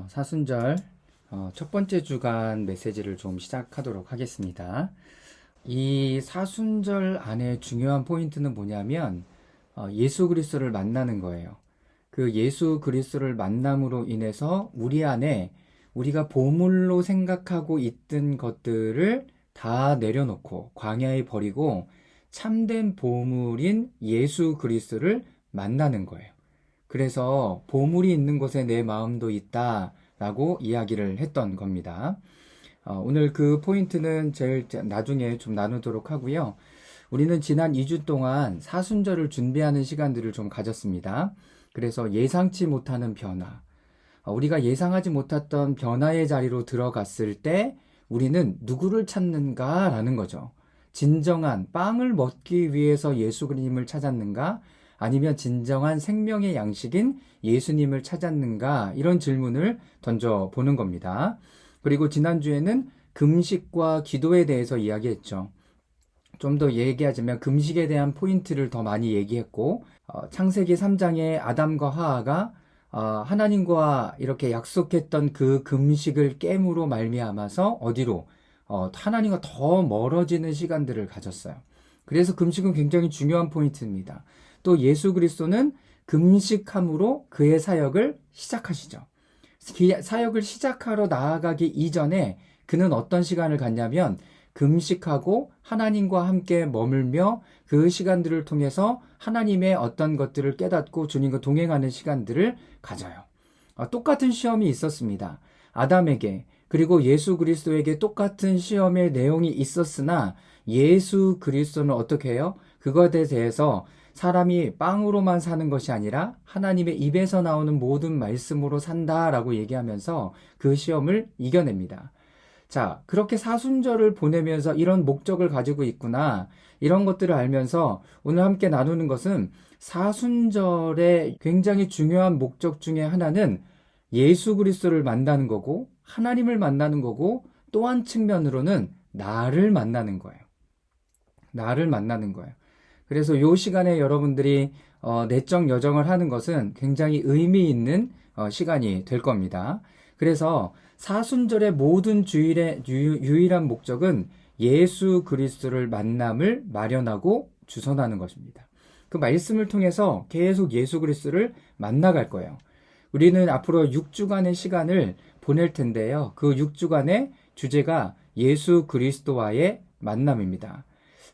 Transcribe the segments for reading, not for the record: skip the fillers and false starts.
사순절 첫 번째 주간 메시지를 좀 시작하도록 하겠습니다. 이 사순절 안에 중요한 포인트는 뭐냐면 예수 그리스도를 만나는 거예요. 그 예수 그리스도를 만남으로 인해서 우리 안에 우리가 보물로 생각하고 있던 것들을 다 내려놓고 광야에 버리고 참된 보물인 예수 그리스도를 만나는 거예요. 그래서 보물이 있는 곳에 내 마음도 있다라고 이야기를 했던 겁니다. 오늘 그 포인트는 제일 나중에 좀 나누도록 하고요. 우리는 지난 2주 동안 사순절을 준비하는 시간들을 좀 가졌습니다. 그래서 예상치 못하는 변화, 우리가 예상하지 못했던 변화의 자리로 들어갔을 때 우리는 누구를 찾는가라는 거죠. 진정한 빵을 먹기 위해서 예수님을 찾았는가? 아니면 진정한 생명의 양식인 예수님을 찾았는가? 이런 질문을 던져보는 겁니다. 그리고 지난주에는 금식과 기도에 대해서 이야기했죠. 좀 더 얘기하자면 금식에 대한 포인트를 더 많이 얘기했고, 창세기 3장에 아담과 하와가 하나님과 이렇게 약속했던 그 금식을 깨므로 말미암아서 어디로 하나님과 더 멀어지는 시간들을 가졌어요. 그래서 금식은 굉장히 중요한 포인트입니다. 또 예수 그리스도는 금식함으로 그의 사역을 시작하시죠. 사역을 시작하러 나아가기 이전에 그는 어떤 시간을 갖냐면 금식하고 하나님과 함께 머물며 그 시간들을 통해서 하나님의 어떤 것들을 깨닫고 주님과 동행하는 시간들을 가져요. 똑같은 시험이 있었습니다. 아담에게 그리고 예수 그리스도에게 똑같은 시험의 내용이 있었으나 예수 그리스도는 어떻게 해요? 그것에 대해서 사람이 빵으로만 사는 것이 아니라 하나님의 입에서 나오는 모든 말씀으로 산다라고 얘기하면서 그 시험을 이겨냅니다. 자, 그렇게 사순절을 보내면서 이런 목적을 가지고 있구나. 이런 것들을 알면서 오늘 함께 나누는 것은 사순절의 굉장히 중요한 목적 중에 하나는 예수 그리스도를 만나는 거고 하나님을 만나는 거고 또 한 측면으로는 나를 만나는 거예요. 나를 만나는 거예요. 그래서 이 시간에 여러분들이 내적 여정을 하는 것은 굉장히 의미 있는 시간이 될 겁니다. 그래서 사순절의 모든 주일의 유일한 목적은 예수 그리스도를 만남을 마련하고 주선하는 것입니다. 그 말씀을 통해서 계속 예수 그리스도를 만나갈 거예요. 우리는 앞으로 6주간의 시간을 보낼 텐데요. 그 6주간의 주제가 예수 그리스도와의 만남입니다.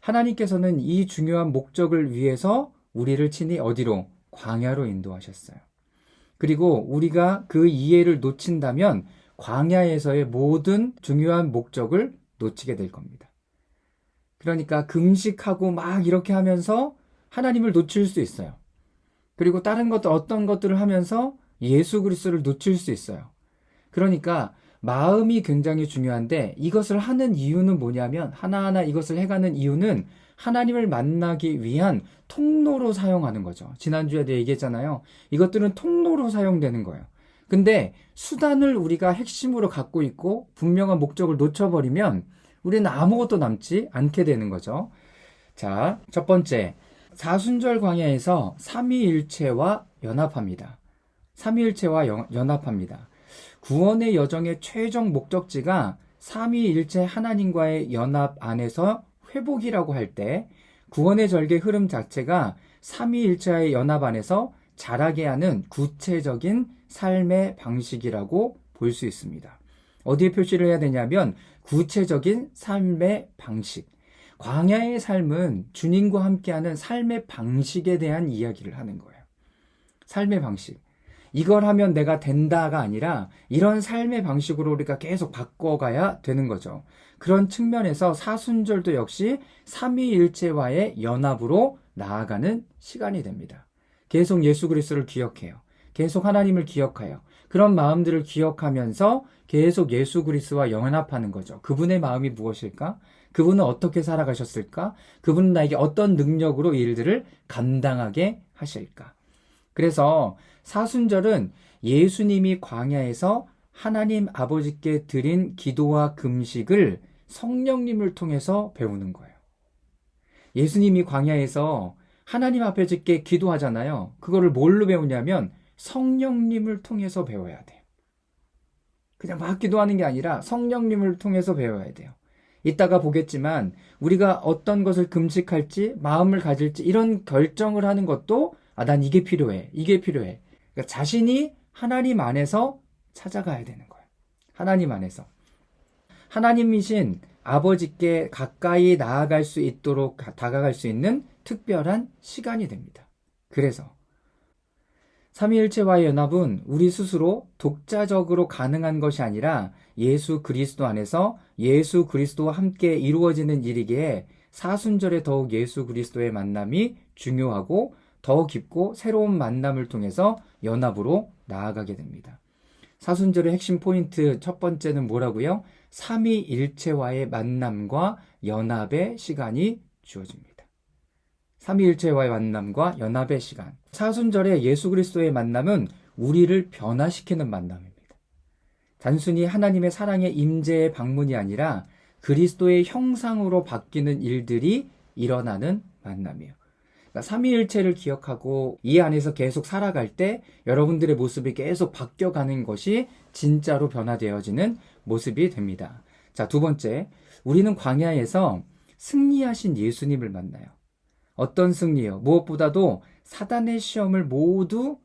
하나님께서는 이 중요한 목적을 위해서 우리를 친히 어디로? 광야로 인도하셨어요. 그리고 우리가 그 이해를 놓친다면 광야에서의 모든 중요한 목적을 놓치게 될 겁니다. 그러니까 금식하고 막 이렇게 하면서 하나님을 놓칠 수 있어요. 그리고 다른 것들 어떤 것들을 하면서 예수 그리스도를 놓칠 수 있어요. 그러니까 마음이 굉장히 중요한데 이것을 하는 이유는 뭐냐면 하나하나 이것을 해가는 이유는 하나님을 만나기 위한 통로로 사용하는 거죠. 지난주에도 얘기했잖아요. 이것들은 통로로 사용되는 거예요. 근데 수단을 우리가 핵심으로 갖고 있고 분명한 목적을 놓쳐버리면 우리는 아무것도 남지 않게 되는 거죠. 자, 첫 번째, 사순절 광야에서 삼위일체와 연합합니다. 삼위일체와 연합합니다. 구원의 여정의 최종 목적지가 삼위일체 하나님과의 연합 안에서 회복이라고 할 때 구원의 절개 흐름 자체가 삼위일체의 연합 안에서 자라게 하는 구체적인 삶의 방식이라고 볼 수 있습니다. 어디에 표시를 해야 되냐면 구체적인 삶의 방식. 광야의 삶은 주님과 함께하는 삶의 방식에 대한 이야기를 하는 거예요. 삶의 방식. 이걸 하면 내가 된다가 아니라 이런 삶의 방식으로 우리가 계속 바꿔가야 되는 거죠. 그런 측면에서 사순절도 역시 삼위일체와의 연합으로 나아가는 시간이 됩니다. 계속 예수 그리스도를 기억해요. 계속 하나님을 기억해요. 그런 마음들을 기억하면서 계속 예수 그리스도와 연합하는 거죠. 그분의 마음이 무엇일까? 그분은 어떻게 살아가셨을까? 그분은 나에게 어떤 능력으로 이 일들을 감당하게 하실까? 그래서 사순절은 예수님이 광야에서 하나님 아버지께 드린 기도와 금식을 성령님을 통해서 배우는 거예요. 예수님이 광야에서 하나님 앞에 짓게 기도하잖아요. 그거를 뭘로 배우냐면 성령님을 통해서 배워야 돼요. 그냥 막 기도하는 게 아니라 성령님을 통해서 배워야 돼요. 이따가 보겠지만 우리가 어떤 것을 금식할지 마음을 가질지 이런 결정을 하는 것도 난 이게 필요해. 이게 필요해. 그러니까 자신이 하나님 안에서 찾아가야 되는 거예요. 하나님 안에서. 하나님이신 아버지께 가까이 나아갈 수 있도록 다가갈 수 있는 특별한 시간이 됩니다. 그래서 삼위일체와의 연합은 우리 스스로 독자적으로 가능한 것이 아니라 예수 그리스도 안에서 예수 그리스도와 함께 이루어지는 일이기에 사순절에 더욱 예수 그리스도의 만남이 중요하고 더 깊고 새로운 만남을 통해서 연합으로 나아가게 됩니다. 사순절의 핵심 포인트 첫 번째는 뭐라고요? 삼위일체와의 만남과 연합의 시간이 주어집니다. 삼위일체와의 만남과 연합의 시간. 사순절의 예수 그리스도의 만남은 우리를 변화시키는 만남입니다. 단순히 하나님의 사랑의 임재의 방문이 아니라 그리스도의 형상으로 바뀌는 일들이 일어나는 만남이에요. 그러니까 삼위일체를 기억하고 이 안에서 계속 살아갈 때 여러분들의 모습이 계속 바뀌어가는 것이 진짜로 변화되어지는 모습이 됩니다. 자, 두 번째, 우리는 광야에서 승리하신 예수님을 만나요. 어떤 승리요? 무엇보다도 사단의 시험을 모두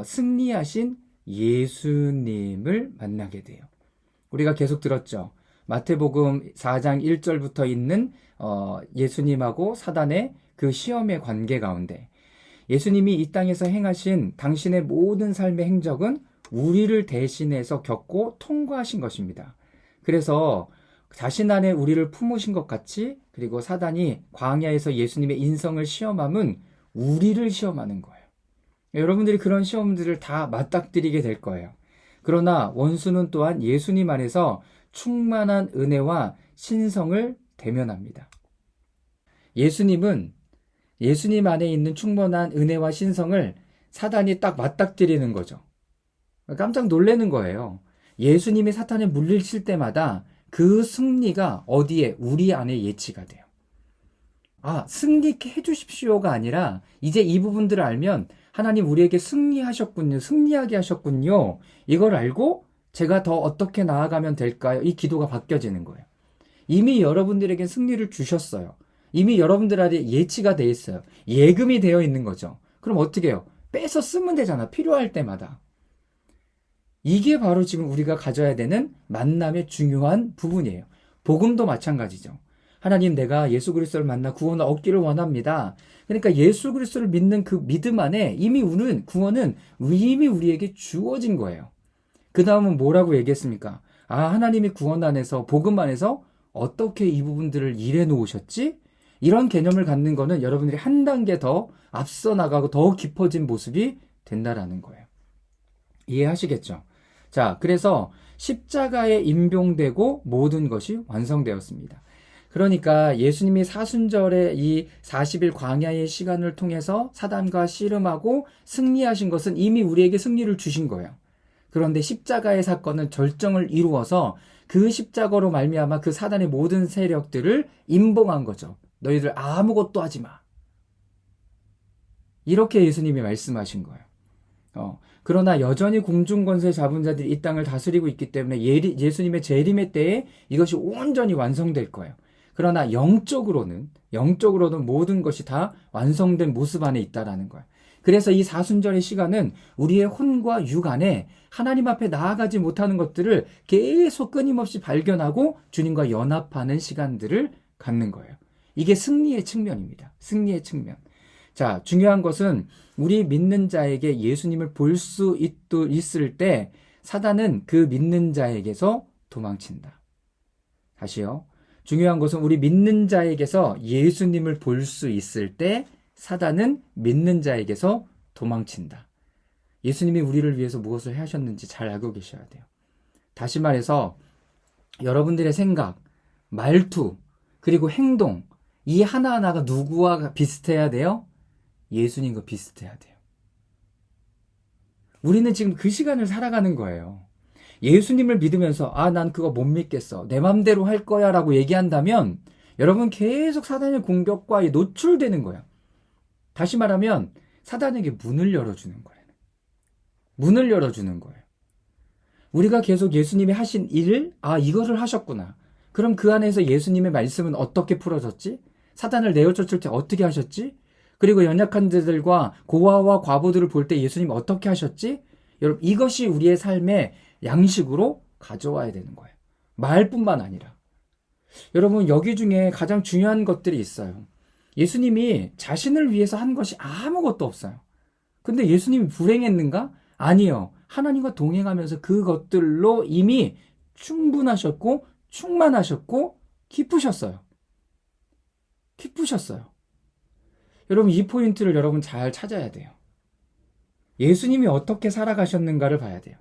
승리하신 예수님을 만나게 돼요. 우리가 계속 들었죠. 마태복음 4장 1절부터 있는 예수님하고 사단의 그 시험의 관계 가운데 예수님이 이 땅에서 행하신 당신의 모든 삶의 행적은 우리를 대신해서 겪고 통과하신 것입니다. 그래서 자신 안에 우리를 품으신 것 같이 그리고 사단이 광야에서 예수님의 인성을 시험함은 우리를 시험하는 거예요. 여러분들이 그런 시험들을 다 맞닥뜨리게 될 거예요. 그러나 원수는 또한 예수님 안에서 충만한 은혜와 신성을 대면합니다. 예수님은 예수님 안에 있는 충만한 은혜와 신성을 사단이 딱 맞닥뜨리는 거죠. 깜짝 놀라는 거예요. 예수님이 사탄에 물리칠 때마다 그 승리가 어디에? 우리 안에 예치가 돼요. 승리케 해주십시오가 아니라 이제 이 부분들을 알면 하나님 우리에게 승리하셨군요. 승리하게 하셨군요. 이걸 알고 제가 더 어떻게 나아가면 될까요? 이 기도가 바뀌어지는 거예요. 이미 여러분들에게 승리를 주셨어요. 이미 여러분들 안에 예치가 돼 있어요. 예금이 되어 있는 거죠. 그럼 어떻게 해요? 빼서 쓰면 되잖아. 필요할 때마다. 이게 바로 지금 우리가 가져야 되는 만남의 중요한 부분이에요. 복음도 마찬가지죠. 하나님 내가 예수 그리스도를 만나 구원을 얻기를 원합니다. 그러니까 예수 그리스도를 믿는 그 믿음 안에 이미 구원은 이미 우리에게 주어진 거예요. 그 다음은 뭐라고 얘기했습니까? 하나님이 구원 안에서 복음 안에서 어떻게 이 부분들을 일해 놓으셨지? 이런 개념을 갖는 거는 여러분들이 한 단계 더 앞서 나가고 더 깊어진 모습이 된다라는 거예요. 이해하시겠죠? 자, 그래서 십자가에 임종되고 모든 것이 완성되었습니다. 그러니까 예수님이 사순절의 이 40일 광야의 시간을 통해서 사단과 씨름하고 승리하신 것은 이미 우리에게 승리를 주신 거예요. 그런데 십자가의 사건은 절정을 이루어서 그 십자가로 말미암아 그 사단의 모든 세력들을 임봉한 거죠. 너희들 아무것도 하지 마. 이렇게 예수님이 말씀하신 거예요. 그러나 여전히 공중권세 잡은 자들이 이 땅을 다스리고 있기 때문에 예수님의 재림의 때에 이것이 온전히 완성될 거예요. 그러나 영적으로는 모든 것이 다 완성된 모습 안에 있다라는 거예요. 그래서 이 사순절의 시간은 우리의 혼과 육 안에 하나님 앞에 나아가지 못하는 것들을 계속 끊임없이 발견하고 주님과 연합하는 시간들을 갖는 거예요. 이게 승리의 측면입니다. 승리의 측면. 자, 중요한 것은 우리 믿는 자에게 예수님을 볼 수 있을 때 사단은 그 믿는 자에게서 도망친다. 다시요. 중요한 것은 우리 믿는 자에게서 예수님을 볼 수 있을 때 사단은 믿는 자에게서 도망친다. 예수님이 우리를 위해서 무엇을 하셨는지 잘 알고 계셔야 돼요. 다시 말해서 여러분들의 생각, 말투, 그리고 행동, 이 하나하나가 누구와 비슷해야 돼요? 예수님과 비슷해야 돼요. 우리는 지금 그 시간을 살아가는 거예요. 예수님을 믿으면서 난 그거 못 믿겠어. 내 맘대로 할 거야 라고 얘기한다면 여러분 계속 사단의 공격과 노출되는 거예요. 다시 말하면 사단에게 문을 열어주는 거예요. 문을 열어주는 거예요. 우리가 계속 예수님이 하신 일, 이거를 하셨구나. 그럼 그 안에서 예수님의 말씀은 어떻게 풀어졌지? 사단을 내어쫓을 때 어떻게 하셨지? 그리고 연약한 자들과 고아와 과부들을 볼 때 예수님 어떻게 하셨지? 여러분, 이것이 우리의 삶의 양식으로 가져와야 되는 거예요. 말뿐만 아니라. 여러분, 여기 중에 가장 중요한 것들이 있어요. 예수님이 자신을 위해서 한 것이 아무것도 없어요. 근데 예수님이 불행했는가? 아니요. 하나님과 동행하면서 그것들로 이미 충분하셨고 충만하셨고 기쁘셨어요. 기쁘셨어요. 여러분, 이 포인트를 여러분 잘 찾아야 돼요. 예수님이 어떻게 살아가셨는가를 봐야 돼요.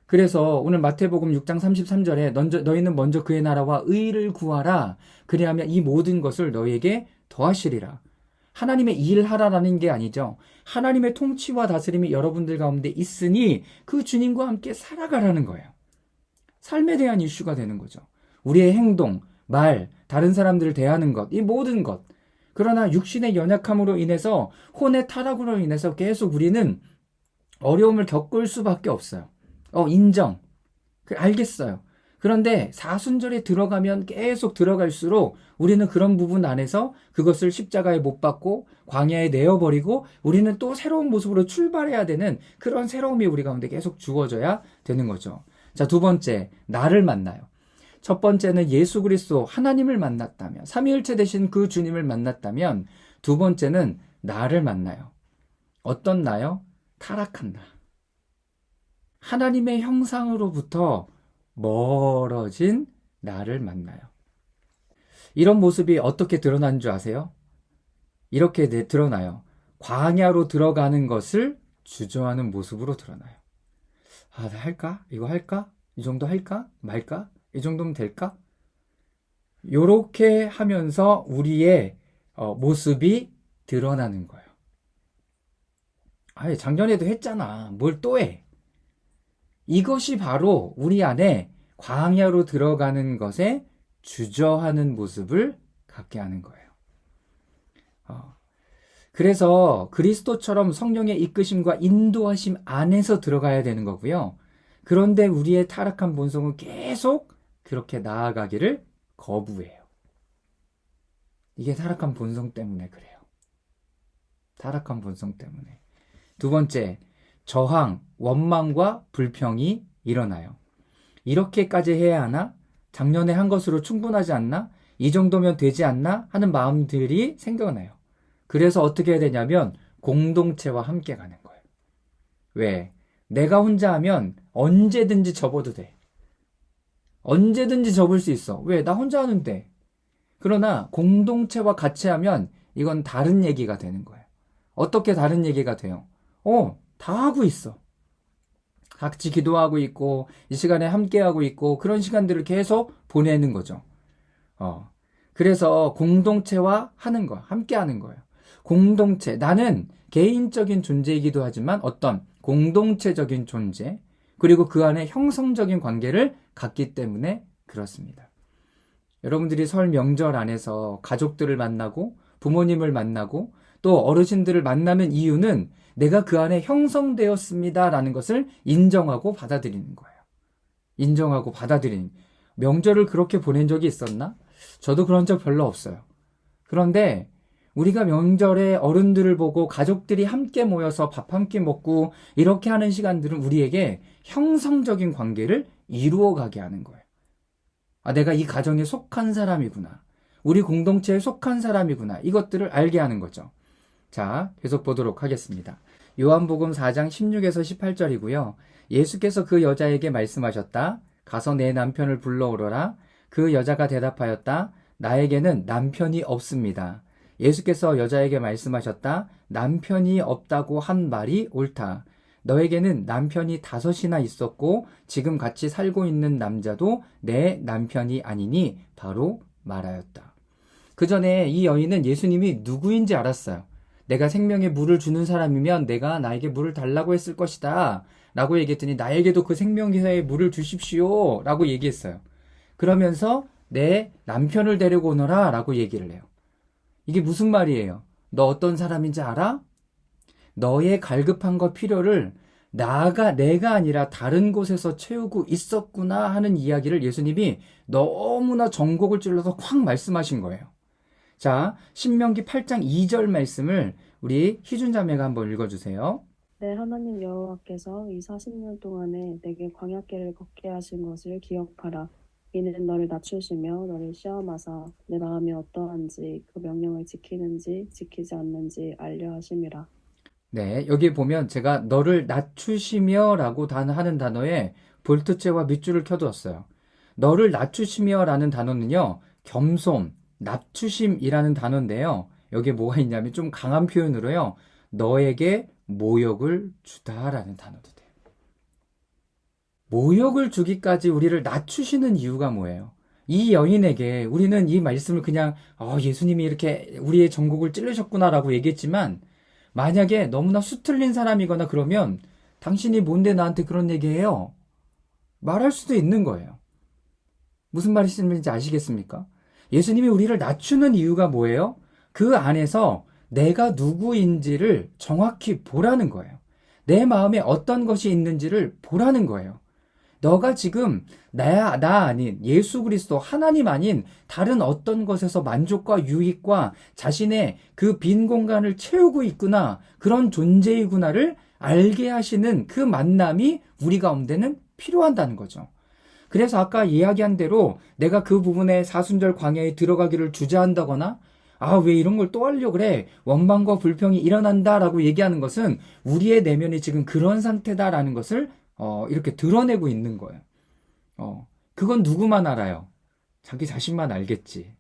그래서 오늘 마태복음 6장 33절에 너희는 먼저 그의 나라와 의를 구하라. 그리하면 이 모든 것을 너희에게 더하시리라. 하나님의 일하라라는 게 아니죠. 하나님의 통치와 다스림이 여러분들 가운데 있으니 그 주님과 함께 살아가라는 거예요. 삶에 대한 이슈가 되는 거죠. 우리의 행동, 말, 다른 사람들을 대하는 것, 이 모든 것. 그러나 육신의 연약함으로 인해서, 혼의 타락으로 인해서 계속 우리는 어려움을 겪을 수밖에 없어요. 인정. 알겠어요. 그런데 사순절에 들어가면 계속 들어갈수록 우리는 그런 부분 안에서 그것을 십자가에 못 박고 광야에 내어버리고 우리는 또 새로운 모습으로 출발해야 되는 그런 새로움이 우리 가운데 계속 주어져야 되는 거죠. 자, 두 번째, 나를 만나요. 첫 번째는 예수 그리스도 하나님을 만났다면, 삼위일체 되신 그 주님을 만났다면, 두 번째는 나를 만나요. 어떤 나요? 타락한 나. 하나님의 형상으로부터 멀어진 나를 만나요. 이런 모습이 어떻게 드러나는 줄 아세요? 이렇게 드러나요. 광야로 들어가는 것을 주저하는 모습으로 드러나요. 나 할까? 이거 할까? 이 정도 할까? 말까? 이 정도면 될까? 요렇게 하면서 우리의 모습이 드러나는 거예요. 작년에도 했잖아. 뭘 또 해? 이것이 바로 우리 안에 광야로 들어가는 것에 주저하는 모습을 갖게 하는 거예요. 그래서 그리스도처럼 성령의 이끄심과 인도하심 안에서 들어가야 되는 거고요. 그런데 우리의 타락한 본성은 계속 그렇게 나아가기를 거부해요. 이게 타락한 본성 때문에 그래요. 타락한 본성 때문에. 두 번째, 저항, 원망과 불평이 일어나요. 이렇게까지 해야 하나? 작년에 한 것으로 충분하지 않나? 이 정도면 되지 않나? 하는 마음들이 생겨나요. 그래서 어떻게 해야 되냐면 공동체와 함께 가는 거예요. 왜? 내가 혼자 하면 언제든지 접어도 돼. 언제든지 접을 수 있어. 왜? 나 혼자 하는데. 그러나 공동체와 같이 하면 이건 다른 얘기가 되는 거예요. 어떻게 다른 얘기가 돼요? 다 하고 있어. 같이 기도하고 있고 이 시간에 함께하고 있고 그런 시간들을 계속 보내는 거죠. 그래서 공동체와 하는 거, 함께하는 거예요. 공동체, 나는 개인적인 존재이기도 하지만 어떤 공동체적인 존재, 그리고 그 안에 형성적인 관계를 갖기 때문에 그렇습니다. 여러분들이 설 명절 안에서 가족들을 만나고 부모님을 만나고 또 어르신들을 만나는 이유는 내가 그 안에 형성되었습니다라는 것을 인정하고 받아들이는 거예요. 인정하고 받아들이는. 명절을 그렇게 보낸 적이 있었나? 저도 그런 적 별로 없어요. 그런데 우리가 명절에 어른들을 보고 가족들이 함께 모여서 밥 한 끼 먹고 이렇게 하는 시간들은 우리에게 형성적인 관계를 이루어가게 하는 거예요. 내가 이 가정에 속한 사람이구나. 우리 공동체에 속한 사람이구나. 이것들을 알게 하는 거죠. 자, 계속 보도록 하겠습니다. 요한복음 4장 16에서 18절이고요. 예수께서 그 여자에게 말씀하셨다. 가서 내 남편을 불러오너라. 그 여자가 대답하였다. 나에게는 남편이 없습니다. 예수께서 여자에게 말씀하셨다. 남편이 없다고 한 말이 옳다. 너에게는 남편이 5이나 있었고 지금 같이 살고 있는 남자도 내 남편이 아니니 바로 말하였다. 그 전에 이 여인은 예수님이 누구인지 알았어요. 내가 생명의 물을 주는 사람이면 내가 나에게 물을 달라고 했을 것이다 라고 얘기했더니 나에게도 그 생명의 물을 주십시오 라고 얘기했어요. 그러면서 내 남편을 데리고 오너라 라고 얘기를 해요. 이게 무슨 말이에요? 너 어떤 사람인지 알아? 너의 갈급한 것 필요를 내가 아니라 다른 곳에서 채우고 있었구나 하는 이야기를 예수님이 너무나 전곡을 찔러서 확 말씀하신 거예요. 자, 신명기 8장 2절 말씀을 우리 희준 자매가 한번 읽어주세요. 내 하나님 여호와께서 이 40년 동안에 내게 광야길을 걷게 하신 것을 기억하라. 이는 너를 낮추시며 너를 시험하사 내 마음이 어떠한지 그 명령을 지키는지 지키지 않는지 알려 하심이라. 네, 여기 보면 제가 너를 낮추시며 라고 하는 단어에 볼트째와 밑줄을 켜두었어요. 너를 낮추시며 라는 단어는요, 겸손, 낮추심이라는 단어인데요. 여기에 뭐가 있냐면 좀 강한 표현으로요, 너에게 모욕을 주다라는 단어도 돼요. 모욕을 주기까지 우리를 낮추시는 이유가 뭐예요? 이 여인에게 우리는 이 말씀을 그냥 예수님이 이렇게 우리의 전곡을 찔르셨구나라고 얘기했지만 만약에 너무나 수틀린 사람이거나 그러면 당신이 뭔데 나한테 그런 얘기해요? 말할 수도 있는 거예요. 무슨 말씀인지 아시겠습니까? 예수님이 우리를 낮추는 이유가 뭐예요? 그 안에서 내가 누구인지를 정확히 보라는 거예요. 내 마음에 어떤 것이 있는지를 보라는 거예요. 너가 지금 나 아닌 예수 그리스도 하나님 아닌 다른 어떤 것에서 만족과 유익과 자신의 그 빈 공간을 채우고 있구나, 그런 존재이구나를 알게 하시는 그 만남이 우리 가운데는 필요한다는 거죠. 그래서 아까 이야기한 대로 내가 그 부분에 사순절 광야에 들어가기를 주저한다거나 왜 이런 걸 또 하려고 그래? 원망과 불평이 일어난다라고 얘기하는 것은 우리의 내면이 지금 그런 상태다라는 것을 이렇게 드러내고 있는 거예요. 그건 누구만 알아요? 자기 자신만 알겠지.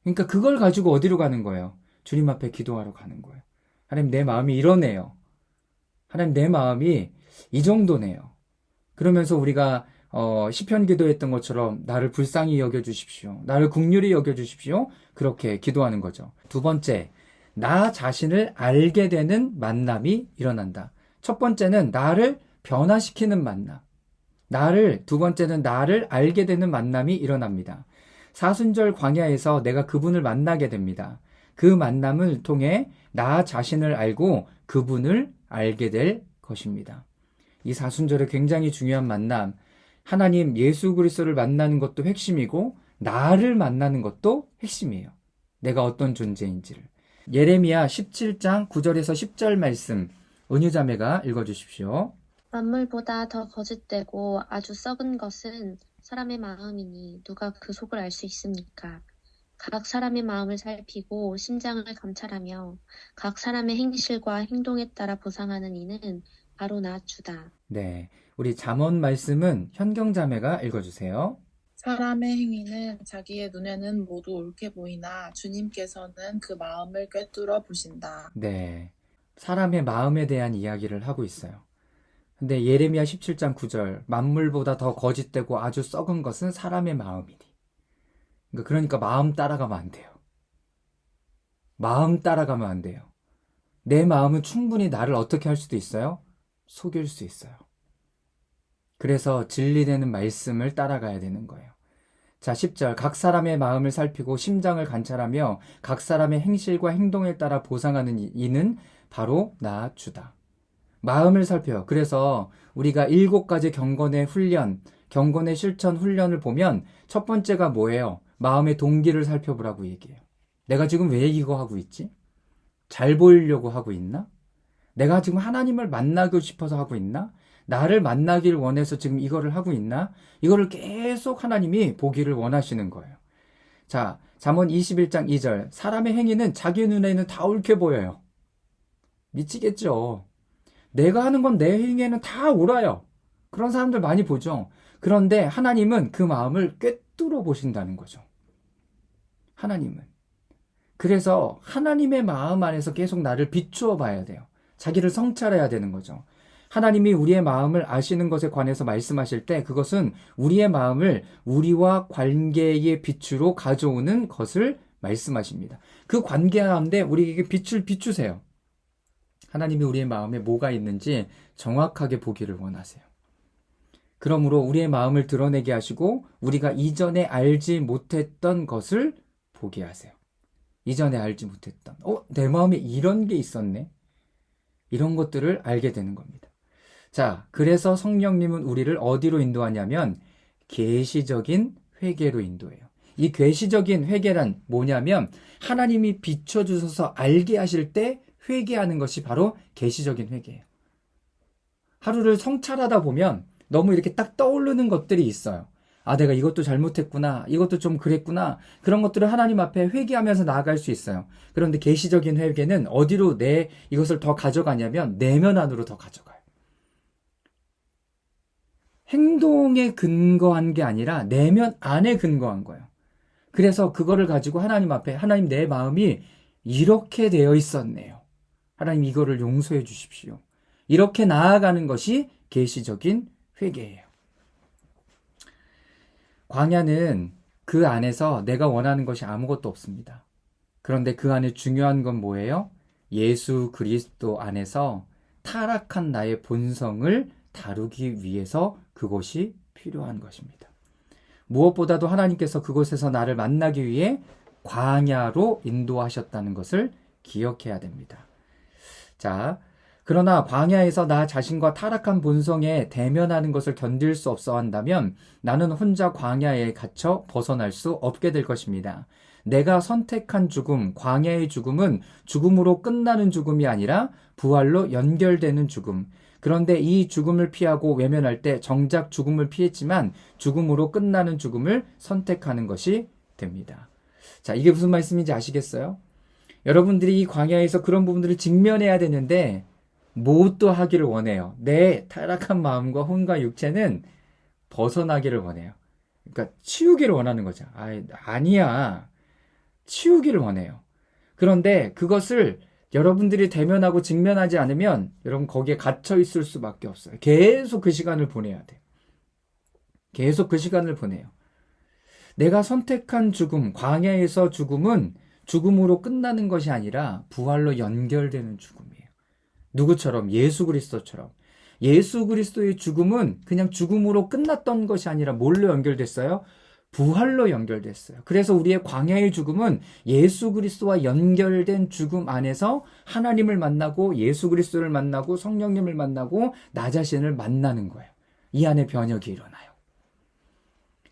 그러니까 그걸 가지고 어디로 가는 거예요? 주님 앞에 기도하러 가는 거예요. 하나님, 내 마음이 이러네요. 하나님, 내 마음이 이 정도네요. 그러면서 우리가 시편 기도했던 것처럼 나를 불쌍히 여겨주십시오. 나를 긍휼히 여겨주십시오. 그렇게 기도하는 거죠. 두 번째, 나 자신을 알게 되는 만남이 일어난다. 첫 번째는 나를 변화시키는 만남. 두 번째는 나를 알게 되는 만남이 일어납니다. 사순절 광야에서 내가 그분을 만나게 됩니다. 그 만남을 통해 나 자신을 알고 그분을 알게 될 것입니다. 이 사순절의 굉장히 중요한 만남, 하나님 예수 그리스도를 만나는 것도 핵심이고 나를 만나는 것도 핵심이에요. 내가 어떤 존재인지를. 예레미야 17장 9절에서 10절 말씀 은유자매가 읽어주십시오. 만물보다 더 거짓되고 아주 썩은 것은 사람의 마음이니 누가 그 속을 알 수 있습니까? 각 사람의 마음을 살피고 심장을 감찰하며 각 사람의 행실과 행동에 따라 보상하는 이는 바로 나 주다. 네, 우리 잠언 말씀은 현경자매가 읽어주세요. 사람의 행위는 자기의 눈에는 모두 옳게 보이나 주님께서는 그 마음을 꿰뚫어 보신다. 네, 사람의 마음에 대한 이야기를 하고 있어요. 근데 예레미야 17장 9절, 만물보다 더 거짓되고 아주 썩은 것은 사람의 마음이니. 그러니까 마음 따라가면 안 돼요. 마음 따라가면 안 돼요. 내 마음은 충분히 나를 어떻게 할 수도 있어요? 속일 수 있어요. 그래서 진리되는 말씀을 따라가야 되는 거예요. 자, 10절. 각 사람의 마음을 살피고 심장을 관찰하며 각 사람의 행실과 행동에 따라 보상하는 이는 바로 나 주다. 마음을 살펴요. 그래서 우리가 7가지 경건의 훈련, 경건의 실천 훈련을 보면 첫 번째가 뭐예요? 마음의 동기를 살펴보라고 얘기해요. 내가 지금 왜 이거 하고 있지? 잘 보이려고 하고 있나? 내가 지금 하나님을 만나고 싶어서 하고 있나? 나를 만나길 원해서 지금 이거를 하고 있나? 이거를 계속 하나님이 보기를 원하시는 거예요. 자, 잠언 21장 2절. 사람의 행위는 자기 눈에는 다 옳게 보여요. 미치겠죠. 내가 하는 건 내 행위에는 다 옳아요. 그런 사람들 많이 보죠. 그런데 하나님은 그 마음을 꿰뚫어 보신다는 거죠. 하나님은. 그래서 하나님의 마음 안에서 계속 나를 비추어 봐야 돼요. 자기를 성찰해야 되는 거죠. 하나님이 우리의 마음을 아시는 것에 관해서 말씀하실 때 그것은 우리의 마음을 우리와 관계의 빛으로 가져오는 것을 말씀하십니다. 그 관계 가운데 우리에게 빛을 비추세요. 하나님이 우리의 마음에 뭐가 있는지 정확하게 보기를 원하세요. 그러므로 우리의 마음을 드러내게 하시고 우리가 이전에 알지 못했던 것을 보게 하세요. 이전에 알지 못했던 내 마음에 이런 게 있었네. 이런 것들을 알게 되는 겁니다. 자, 그래서 성령님은 우리를 어디로 인도하냐면 계시적인 회개로 인도해요. 이 계시적인 회개란 뭐냐면 하나님이 비춰주셔서 알게 하실 때 회개하는 것이 바로 계시적인 회개예요. 하루를 성찰하다 보면 너무 이렇게 딱 떠오르는 것들이 있어요. 아, 내가 이것도 잘못했구나. 이것도 좀 그랬구나. 그런 것들을 하나님 앞에 회개하면서 나아갈 수 있어요. 그런데 계시적인 회개는 어디로 이것을 더 가져가냐면 내면 안으로 더 가져가요. 행동에 근거한 게 아니라 내면 안에 근거한 거예요. 그래서 그거를 가지고 하나님 앞에 하나님 내 마음이 이렇게 되어 있었네요. 하나님 이거를 용서해 주십시오. 이렇게 나아가는 것이 계시적인 회개예요. 광야는 그 안에서 내가 원하는 것이 아무것도 없습니다. 그런데 그 안에 중요한 건 뭐예요? 예수 그리스도 안에서 타락한 나의 본성을 다루기 위해서 그것이 필요한 것입니다. 무엇보다도 하나님께서 그곳에서 나를 만나기 위해 광야로 인도하셨다는 것을 기억해야 됩니다. 자, 그러나 광야에서 나 자신과 타락한 본성에 대면하는 것을 견딜 수 없어 한다면 나는 혼자 광야에 갇혀 벗어날 수 없게 될 것입니다. 내가 선택한 죽음, 광야의 죽음은 죽음으로 끝나는 죽음이 아니라 부활로 연결되는 죽음. 그런데 이 죽음을 피하고 외면할 때 정작 죽음을 피했지만 죽음으로 끝나는 죽음을 선택하는 것이 됩니다. 자, 이게 무슨 말씀인지 아시겠어요? 여러분들이 이 광야에서 그런 부분들을 직면해야 되는데 뭣도 하기를 원해요. 내 타락한 마음과 혼과 육체는 벗어나기를 원해요. 그러니까 치우기를 원하는 거죠. 아니야. 치우기를 원해요. 그런데 그것을 여러분들이 대면하고 직면하지 않으면 여러분 거기에 갇혀 있을 수밖에 없어요. 계속 그 시간을 보내야 돼요. 계속 그 시간을 보내요. 내가 선택한 죽음, 광야에서 죽음은 죽음으로 끝나는 것이 아니라 부활로 연결되는 죽음이에요. 누구처럼? 예수 그리스도처럼. 예수 그리스도의 죽음은 그냥 죽음으로 끝났던 것이 아니라 뭘로 연결됐어요? 부활로 연결됐어요. 그래서 우리의 광야의 죽음은 예수 그리스도와 연결된 죽음 안에서 하나님을 만나고 예수 그리스도를 만나고 성령님을 만나고 나 자신을 만나는 거예요. 이 안에 변혁이 일어나요.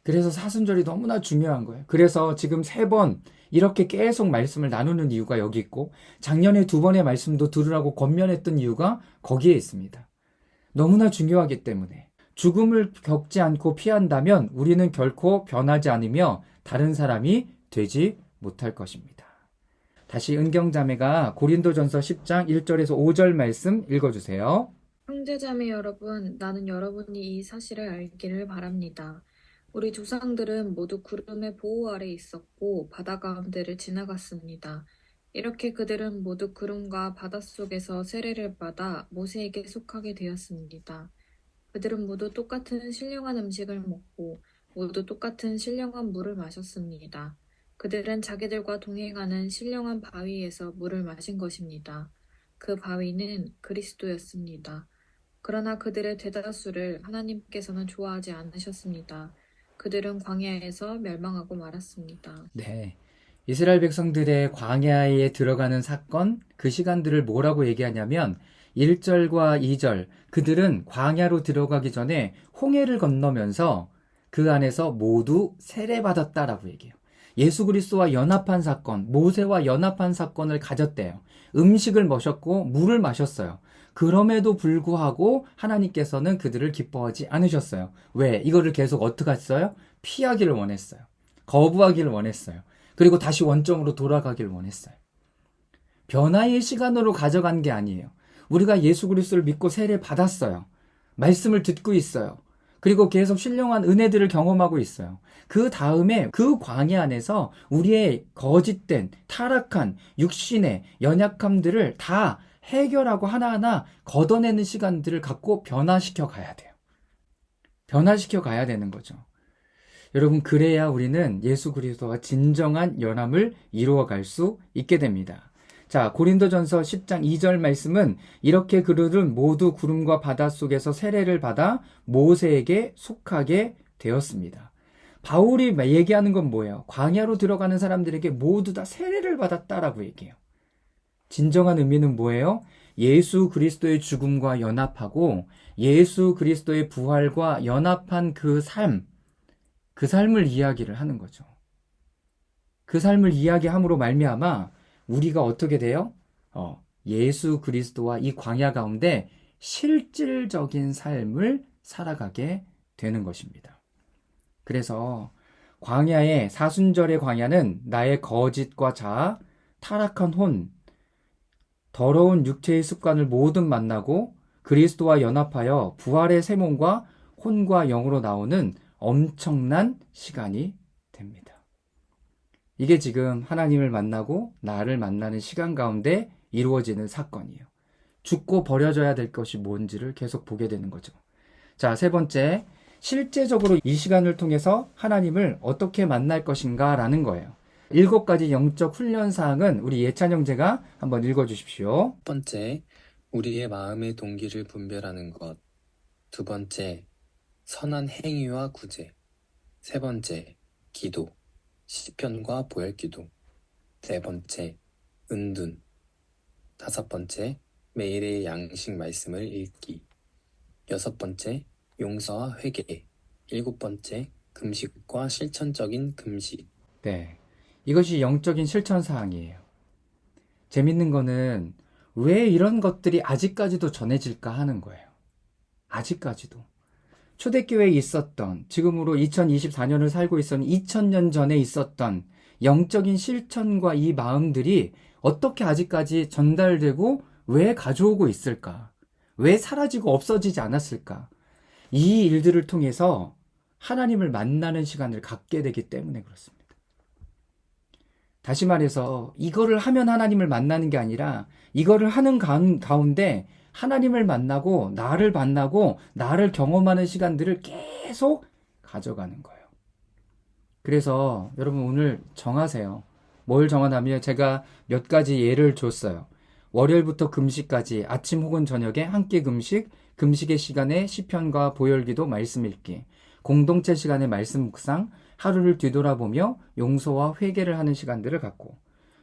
그래서 사순절이 너무나 중요한 거예요. 그래서 지금 3번 이렇게 계속 말씀을 나누는 이유가 여기 있고 작년에 2번의 말씀도 들으라고 권면했던 이유가 거기에 있습니다. 너무나 중요하기 때문에 죽음을 겪지 않고 피한다면 우리는 결코 변하지 않으며 다른 사람이 되지 못할 것입니다. 다시 은경자매가 고린도전서 10장 1절에서 5절 말씀 읽어주세요. 형제자매 여러분, 나는 여러분이 이 사실을 알기를 바랍니다. 우리 조상들은 모두 구름의 보호 아래 있었고 바다 가운데를 지나갔습니다. 이렇게 그들은 모두 구름과 바닷속에서 세례를 받아 모세에게 속하게 되었습니다. 그들은 모두 똑같은 신령한 음식을 먹고 모두 똑같은 신령한 물을 마셨습니다. 그들은 자기들과 동행하는 신령한 바위에서 물을 마신 것입니다. 그 바위는 그리스도였습니다. 그러나 그들의 대다수를 하나님께서는 좋아하지 않으셨습니다. 그들은 광야에서 멸망하고 말았습니다. 네. 이스라엘 백성들의 광야에 들어가는 사건, 그 시간들을 뭐라고 얘기하냐면 1절과 2절, 그들은 광야로 들어가기 전에 홍해를 건너면서 그 안에서 모두 세례받았다라고 얘기해요. 예수 그리스도와 연합한 사건, 모세와 연합한 사건을 가졌대요. 음식을 마셨고 물을 마셨어요. 그럼에도 불구하고 하나님께서는 그들을 기뻐하지 않으셨어요. 왜? 이거를 계속 어떻게 했어요? 피하기를 원했어요. 거부하기를 원했어요. 그리고 다시 원점으로 돌아가기를 원했어요. 변화의 시간으로 가져간 게 아니에요. 우리가 예수 그리스도를 믿고 세례 받았어요. 말씀을 듣고 있어요. 그리고 계속 신령한 은혜들을 경험하고 있어요. 그 다음에 그 광야 안에서 우리의 거짓된 타락한 육신의 연약함들을 다 해결하고 하나하나 걷어내는 시간들을 갖고 변화시켜 가야 돼요. 변화시켜 가야 되는 거죠. 여러분, 그래야 우리는 예수 그리스도와 진정한 연합을 이루어 갈 수 있게 됩니다. 자, 고린도전서 10장 2절 말씀은 이렇게 그들은 모두 구름과 바다 속에서 세례를 받아 모세에게 속하게 되었습니다. 바울이 얘기하는 건 뭐예요? 광야로 들어가는 사람들에게 모두 다 세례를 받았다라고 얘기해요. 진정한 의미는 뭐예요? 예수 그리스도의 죽음과 연합하고 예수 그리스도의 부활과 연합한 그 삶을 이야기를 하는 거죠. 그 삶을 이야기함으로 말미암아 우리가 어떻게 돼요? 예수 그리스도와 이 광야 가운데 실질적인 삶을 살아가게 되는 것입니다. 그래서 광야의 사순절의 광야는 나의 거짓과 자아, 타락한 혼, 더러운 육체의 습관을 모두 만나고 그리스도와 연합하여 부활의 새 몸과 혼과 영으로 나오는 엄청난 시간이 됩니다. 이게 지금 하나님을 만나고 나를 만나는 시간 가운데 이루어지는 사건이에요. 죽고 버려져야 될 것이 뭔지를 계속 보게 되는 거죠. 자, 세 번째, 실제적으로 이 시간을 통해서 하나님을 어떻게 만날 것인가 라는 거예요. 7가지 영적 훈련 사항은 우리 예찬 형제가 한번 읽어주십시오. 첫 번째, 우리의 마음의 동기를 분별하는 것. 두 번째, 선한 행위와 구제. 세 번째, 기도, 시편과 보혈기도. 네 번째, 은둔. 다섯 번째, 매일의 양식 말씀을 읽기. 여섯 번째, 용서와 회개. 일곱 번째, 금식과 실천적인 금식. 네, 이것이 영적인 실천 사항이에요. 재밌는 거는 왜 이런 것들이 아직까지도 전해질까 하는 거예요. 아직까지도. 초대교회에 있었던, 지금으로 2024년을 살고 있었던 2000년 전에 있었던 영적인 실천과 이 마음들이 어떻게 아직까지 전달되고 왜 가져오고 있을까? 왜 사라지고 없어지지 않았을까? 이 일들을 통해서 하나님을 만나는 시간을 갖게 되기 때문에 그렇습니다. 다시 말해서 이거를 하면 하나님을 만나는 게 아니라 이거를 하는 가운데 하나님을 만나고 나를 경험하는 시간들을 계속 가져가는 거예요. 그래서 여러분 오늘 정하세요. 뭘 정하냐면 제가 몇 가지 예를 줬어요. 월요일부터 금식까지 아침 혹은 저녁에 한 끼 금식의 시간에 시편과 보혈기도 말씀 읽기, 공동체 시간에 말씀 묵상, 하루를 뒤돌아보며 용서와 회개를 하는 시간들을 갖고,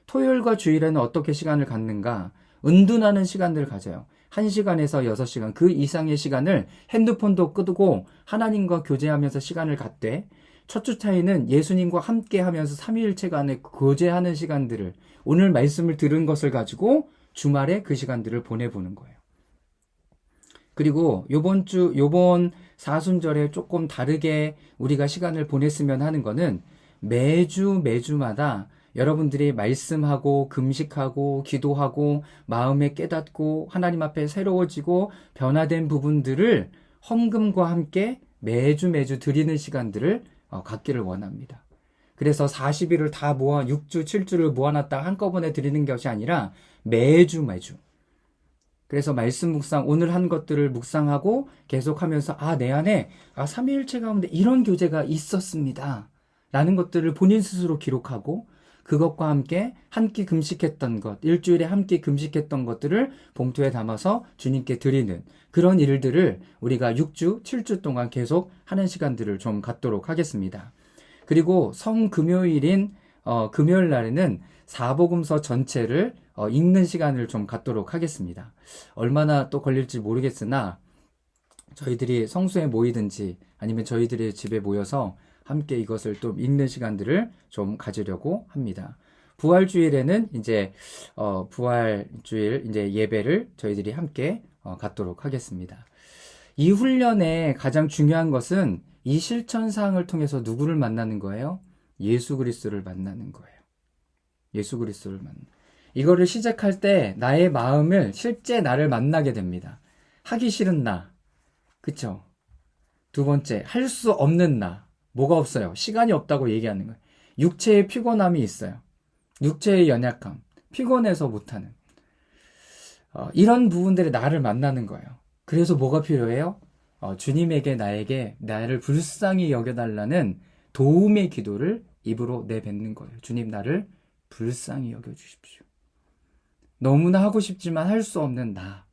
토요일과 주일에는 어떻게 시간을 갖는가? 은둔하는 시간들을 가져요. 1시간에서 6시간, 그 이상의 시간을 핸드폰도 끄고 하나님과 교제하면서 시간을 갖되, 첫 주 차이는 예수님과 함께 하면서 삼위일체 간에 교제하는 시간들을, 오늘 말씀을 들은 것을 가지고 주말에 그 시간들을 보내보는 거예요. 그리고 요번 사순절에 조금 다르게 우리가 시간을 보냈으면 하는 거는 매주마다 여러분들이 말씀하고 금식하고 기도하고 마음에 깨닫고 하나님 앞에 새로워지고 변화된 부분들을 헌금과 함께 매주 드리는 시간들을 갖기를 원합니다. 그래서 40일을 다 6주, 7주를 모아놨다 한꺼번에 드리는 것이 아니라 매주. 그래서 말씀 묵상, 오늘 한 것들을 묵상하고 계속하면서 내 안에 삼위일체 가운데 이런 교제가 있었습니다 라는 것들을 본인 스스로 기록하고, 그것과 함께 한 끼 금식했던 것, 일주일에 한 끼 금식했던 것들을 봉투에 담아서 주님께 드리는 그런 일들을 우리가 6주, 7주 동안 계속 하는 시간들을 좀 갖도록 하겠습니다. 그리고 성금요일인 금요일 날에는 사복음서 전체를 읽는 시간을 좀 갖도록 하겠습니다. 얼마나 또 걸릴지 모르겠으나 저희들이 성수에 모이든지 아니면 저희들의 집에 모여서 함께 이것을 또 읽는 시간들을 좀 가지려고 합니다. 부활주일에는 이제 부활주일 이제 예배를 저희들이 함께 갖도록 하겠습니다. 이 훈련의 가장 중요한 것은 이 실천 사항을 통해서 누구를 만나는 거예요? 예수 그리스도를 만나는 거예요. 예수 그리스도를 이거를 시작할 때 나의 마음을 실제 나를 만나게 됩니다. 하기 싫은 나. 그쵸? 두 번째, 할 수 없는 나. 뭐가 없어요? 시간이 없다고 얘기하는 거예요. 육체의 피곤함이 있어요. 육체의 연약함. 피곤해서 못하는. 이런 부분들이 나를 만나는 거예요. 그래서 뭐가 필요해요? 주님에게 나를 불쌍히 여겨달라는 도움의 기도를 입으로 내뱉는 거예요. 주님, 나를 불쌍히 여겨주십시오. 너무나 하고 싶지만 할 수 없는 나.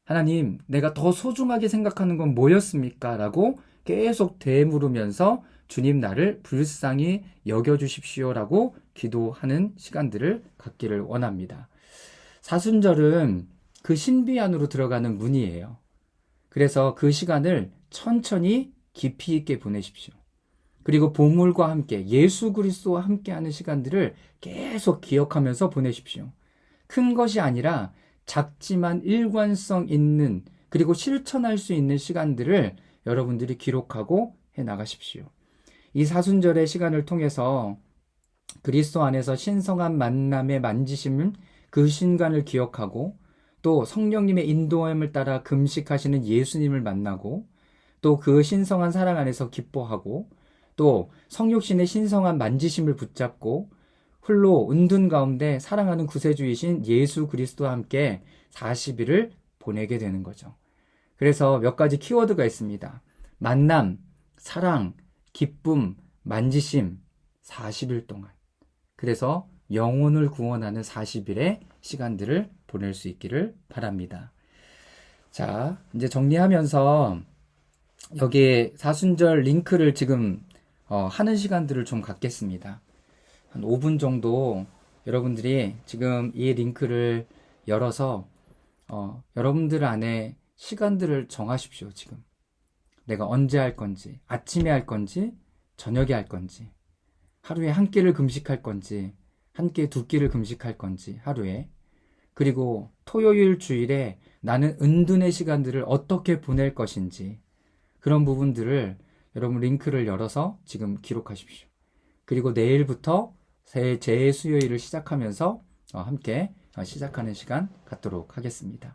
하나님, 내가 더 소중하게 생각하는 건 뭐였습니까? 라고 계속 되물으면서 주님, 나를 불쌍히 여겨주십시오 라고 기도하는 시간들을 갖기를 원합니다. 사순절은 그 신비 안으로 들어가는 문이에요. 그래서 그 시간을 천천히 깊이 있게 보내십시오. 그리고 보물과 함께 예수 그리스도와 함께하는 시간들을 계속 기억하면서 보내십시오. 큰 것이 아니라 작지만 일관성 있는 그리고 실천할 수 있는 시간들을 여러분들이 기록하고 해 나가십시오. 이 사순절의 시간을 통해서 그리스도 안에서 신성한 만남의 만지심은 그 순간을 기억하고 또 성령님의 인도함을 따라 금식하시는 예수님을 만나고 또 그 신성한 사랑 안에서 기뻐하고 또 성육신의 신성한 만지심을 붙잡고 홀로 은둔 가운데 사랑하는 구세주이신 예수 그리스도와 함께 40일을 보내게 되는 거죠. 그래서 몇 가지 키워드가 있습니다. 만남, 사랑, 기쁨, 만지심 40일 동안. 그래서 영혼을 구원하는 40일의 시간들을 보낼 수 있기를 바랍니다. 자, 이제 정리하면서 여기에 사순절 링크를 지금 하는 시간들을 좀 갖겠습니다. 한 5분 정도 여러분들이 지금 이 링크를 열어서 여러분들 안에 시간들을 정하십시오. 지금 내가 언제 할 건지, 아침에 할 건지, 저녁에 할 건지, 하루에 한 끼를 금식할 건지, 한 끼, 두 끼를 금식할 건지, 하루에. 그리고 토요일 주일에 나는 은둔의 시간들을 어떻게 보낼 것인지, 그런 부분들을 여러분 링크를 열어서 지금 기록하십시오. 그리고 내일부터 제 수요일을 시작하면서 함께 시작하는 시간 갖도록 하겠습니다.